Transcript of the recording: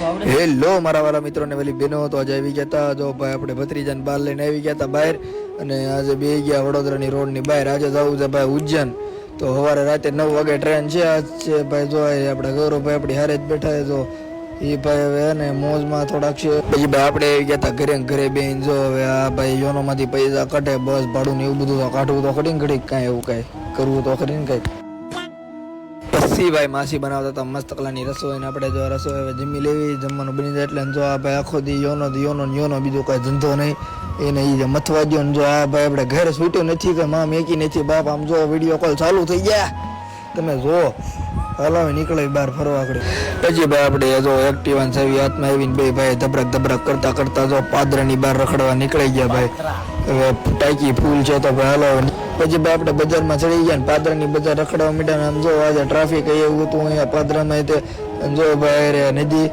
hello મારા વાલા મિત્રો ને વેલી બેનો તો આજે આવી ગયા હતા જો ભાઈ આપણે ભત્રીજાને બહાર લઈને આવી ગયા હતા બહાર અને આજે બે ગયા વડોદરાની રોડની બહાર આજે જવું છે ભાઈ ઉજ્જૈન તો સવારે રાતે 9 વાગે ટ્રેન છે આજ છે ભાઈ જો આપણે ગૌરવભાઈ આપણી હારે જ બેઠા છે જો એ ભાઈ હવે ને મોજમાં થોડાક છે પછી ભાઈ આપણે આવી ગયા હતા ઘરે બેન જો હવે આ ભાઈ યોનોમાંથી પૈસા કાઢે બસ ભાડું ને એવું બધું તો કાઢવું તો ખરી ને ઘડીક કાંઈ એવું કાંઈ કરવું તો ખરી ને કાંઈ પછી ભાઈ માસી બનાવતા હતા મસ્ત કલાની રસોઈ ને આપણે જો રસોઈ હવે જમી લેવી જમવાનું બની જાય એટલે જો આ ભાઈ આખો દી યોનો બીજો કઈ ધંધો નહીં એને એ મથવા દો ને જો આ ભાઈ આપણે ઘરે છૂટ્યું નથી કે માં મેકી નથી બાપ આમ જો વિડીયો કોલ ચાલુ થઈ ગયા તમે જો હાલો નીકળે બહાર ફરવા આગળ પછી ભાઈ આપણે જો એક્ટિવા ચાવી હાથમાં આવીને બે ભાઈ ધબરક કરતા જો પાદરાની બહાર રખડવા નીકળી ગયા ભાઈ હવે ટાંકી ફૂલ છે તો ભાઈ હાલો પછી ભાઈ આપણે બજારમાં ચડી ગયા ને પાદરાની બજાર રખડવા માંડ્યા આમ જો આજે ટ્રાફિક એવું હતું અહીંયા પાદરામાં તે જો ભાઈ રે નદી